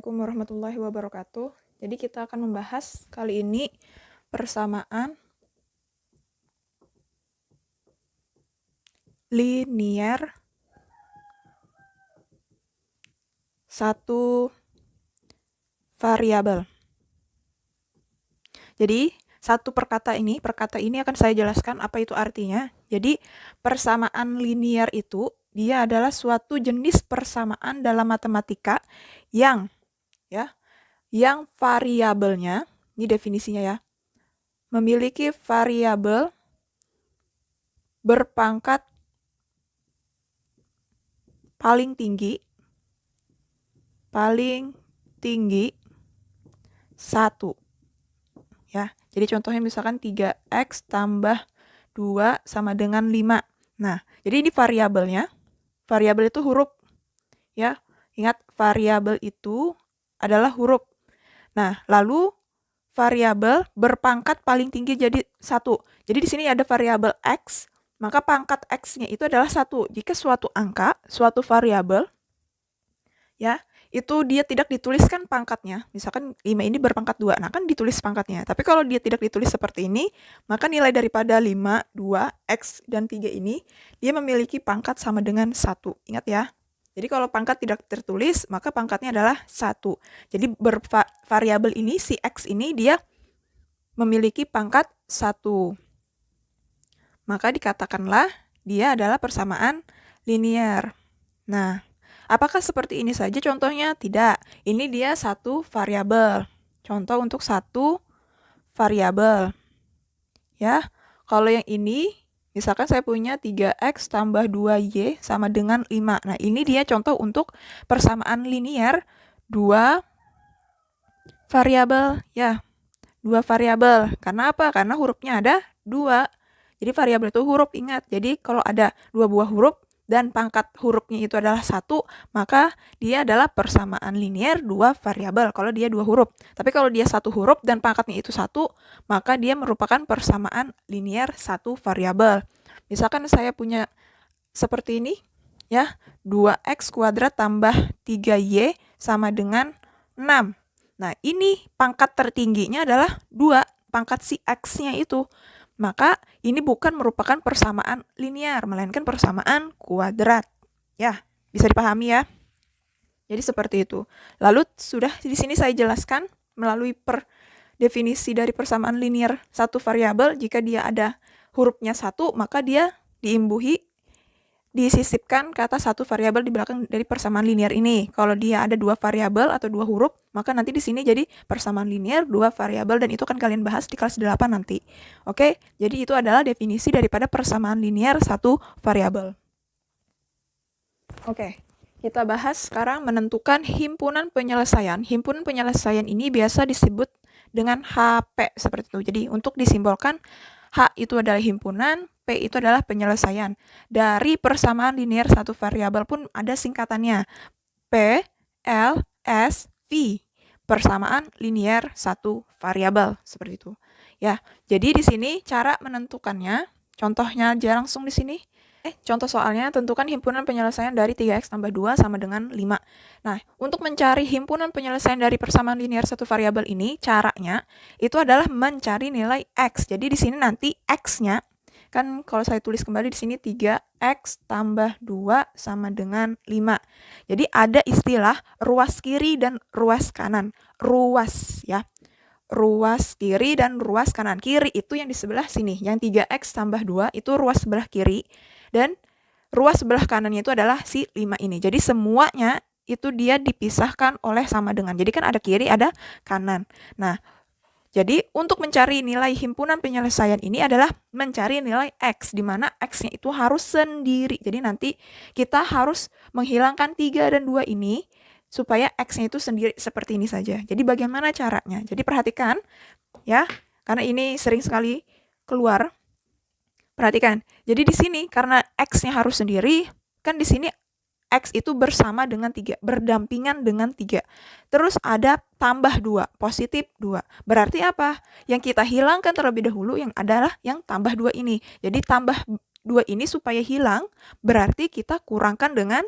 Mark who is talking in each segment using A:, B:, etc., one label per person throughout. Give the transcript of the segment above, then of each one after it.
A: Assalamualaikum warahmatullahi wabarakatuh. Jadi kita akan membahas kali ini persamaan linier satu variabel. Jadi perkata ini akan saya jelaskan apa itu artinya. Jadi persamaan linier itu dia adalah suatu jenis persamaan dalam matematika yang variabelnya, ini definisinya ya, memiliki variabel berpangkat paling tinggi 1. Ya. Jadi contohnya misalkan 3x tambah 2 sama dengan 5. Nah, jadi ini variabelnya. Variabel itu huruf. Ya. Ingat, variabel itu adalah huruf. Nah, lalu variabel berpangkat paling tinggi jadi 1. Jadi di sini ada variabel x, maka pangkat x-nya itu adalah 1. Jika suatu angka, suatu variabel, ya, itu dia tidak dituliskan pangkatnya. Misalkan 5 ini berpangkat 2, nah kan ditulis pangkatnya. Tapi kalau dia tidak ditulis seperti ini, maka nilai daripada 5, 2, x, dan 3 ini, dia memiliki pangkat sama dengan 1. Ingat ya. Jadi kalau pangkat tidak tertulis, maka pangkatnya adalah 1. Jadi variabel ini, si x ini, dia memiliki pangkat 1. Maka dikatakanlah dia adalah persamaan linier. Nah, apakah seperti ini saja contohnya? Tidak. Ini dia satu variabel. Contoh untuk satu variabel. Ya, kalau yang ini, misalkan saya punya 3x tambah 2y sama dengan 5. Nah, ini dia contoh untuk persamaan linier 2 variabel. Ya, 2 variabel. Karena apa? Karena hurufnya ada 2. Jadi variabel itu huruf, ingat. Jadi kalau ada 2 buah huruf dan pangkat hurufnya itu adalah 1, maka dia adalah persamaan linier 2 variabel kalau dia 2 huruf. Tapi kalau dia 1 huruf dan pangkatnya itu 1, maka dia merupakan persamaan linier 1 variabel. Misalkan saya punya seperti ini, ya, 2x kuadrat tambah 3y sama dengan 6. Nah, ini pangkat tertingginya adalah 2, pangkat si x-nya itu. Maka ini bukan merupakan persamaan linier, melainkan persamaan kuadrat. Ya, bisa dipahami ya. Jadi seperti itu. Lalu sudah di sini saya jelaskan melalui definisi dari persamaan linier satu variabel. Jika dia ada hurufnya 1, maka dia disisipkan kata satu variabel di belakang dari persamaan linier ini. Kalau dia ada 2 variabel atau 2 huruf, maka nanti di sini jadi persamaan linier 2 variabel, dan itu akan kalian bahas di kelas 8 nanti. Oke, jadi itu adalah definisi daripada persamaan linier satu variabel. Oke, kita bahas sekarang menentukan himpunan penyelesaian. Himpunan penyelesaian ini biasa disebut dengan HP seperti itu. Jadi untuk disimbolkan, H itu adalah himpunan, P itu adalah penyelesaian. Dari persamaan linier satu variabel pun ada singkatannya. P, L, S, V. Persamaan linier satu variabel. Seperti itu. Ya, jadi di sini cara menentukannya, contohnya aja langsung di sini. Contoh soalnya, tentukan himpunan penyelesaian dari 3x tambah 2 sama dengan 5. Nah, untuk mencari himpunan penyelesaian dari persamaan linier satu variabel ini, caranya itu adalah mencari nilai x. Jadi di sini nanti x-nya, kan kalau saya tulis kembali di sini 3x tambah 2 sama dengan 5. Jadi ada istilah ruas kiri dan ruas kanan. Ruas ya. Ruas kiri dan ruas kanan. Kiri itu yang di sebelah sini. Yang 3x tambah 2 itu ruas sebelah kiri. Dan ruas sebelah kanannya itu adalah si 5 ini. Jadi semuanya itu dia dipisahkan oleh sama dengan. Jadi kan ada kiri, ada kanan. Nah, jadi untuk mencari nilai himpunan penyelesaian ini adalah mencari nilai x, di mana x-nya itu harus sendiri. Jadi nanti kita harus menghilangkan 3 dan 2 ini supaya x-nya itu sendiri seperti ini saja. Jadi bagaimana caranya? Jadi perhatikan ya, karena ini sering sekali keluar. Perhatikan. Jadi di sini karena x-nya harus sendiri, kan di sini x itu bersama dengan 3, berdampingan dengan 3. Terus ada tambah 2, positif 2. Berarti apa? Yang kita hilangkan terlebih dahulu yang adalah yang tambah 2 ini. Jadi tambah 2 ini supaya hilang, berarti kita kurangkan dengan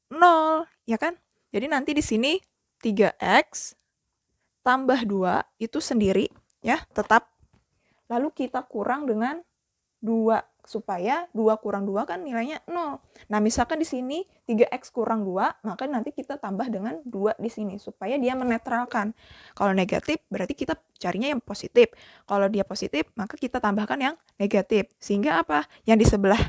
A: 0, ya kan? Jadi nanti di sini 3x tambah 2 itu sendiri, ya, tetap. Lalu kita kurang dengan 2, supaya 2 kurang 2 kan nilainya 0. Nah, misalkan di sini 3x kurang 2, maka nanti kita tambah dengan 2 di sini, supaya dia menetralkan. Kalau negatif, berarti kita carinya yang positif. Kalau dia positif, maka kita tambahkan yang negatif. Sehingga apa? Yang di sebelah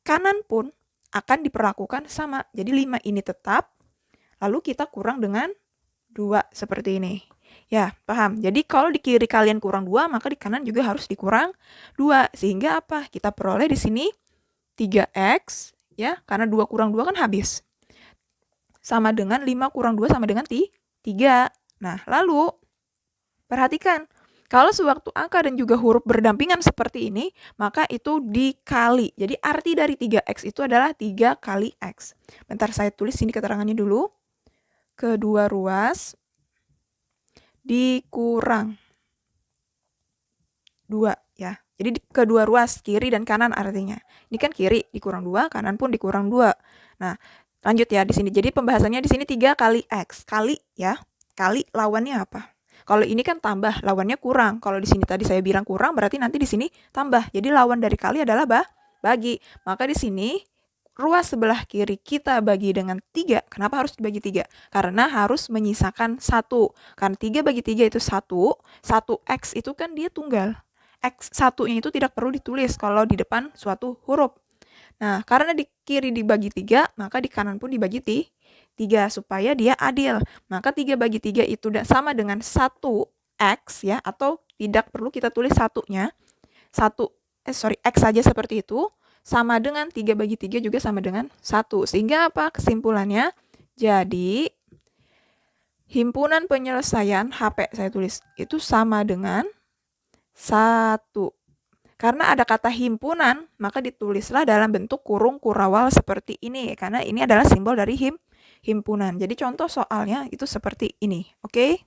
A: kanan pun akan diperlakukan sama. Jadi 5 ini tetap, lalu kita kurang dengan 2 seperti ini. Ya, paham? Jadi kalau di kiri kalian kurang 2, maka di kanan juga harus dikurang 2. Sehingga apa? Kita peroleh di sini 3x, ya, karena 2 kurang 2 kan habis. Sama dengan 5 kurang 2 sama dengan 3. Nah, lalu perhatikan, kalau sewaktu angka dan juga huruf berdampingan seperti ini, maka itu dikali. Jadi arti dari 3x itu adalah 3 kali x. Bentar saya tulis sini keterangannya dulu. Kedua ruas dikurang 2, ya. Jadi kedua ruas, kiri dan kanan artinya. Ini kan kiri dikurang 2, kanan pun dikurang 2. Nah, lanjut ya di sini. Jadi pembahasannya di sini 3 kali x. Kali, ya. Kali lawannya apa? Kalau ini kan tambah, lawannya kurang. Kalau di sini tadi saya bilang kurang, berarti nanti di sini tambah. Jadi lawan dari kali adalah bagi. Maka di sini ruas sebelah kiri kita bagi dengan 3. Kenapa harus dibagi 3? Karena harus menyisakan 1. Karena 3 bagi 3 itu 1. 1x itu kan dia tunggal. X 1-nya itu tidak perlu ditulis kalau di depan suatu huruf. Nah, karena di kiri dibagi 3, maka di kanan pun dibagi 3 supaya dia adil. Maka 3 bagi 3 itu sama dengan 1x, ya, atau tidak perlu kita tulis satunya. X saja seperti itu. Sama dengan 3 bagi 3 juga sama dengan 1. Sehingga apa kesimpulannya? Jadi, himpunan penyelesaian HP saya tulis itu sama dengan 1. Karena ada kata himpunan, maka ditulislah dalam bentuk kurung kurawal seperti ini. Karena ini adalah simbol dari himpunan. Jadi contoh soalnya itu seperti ini. Oke?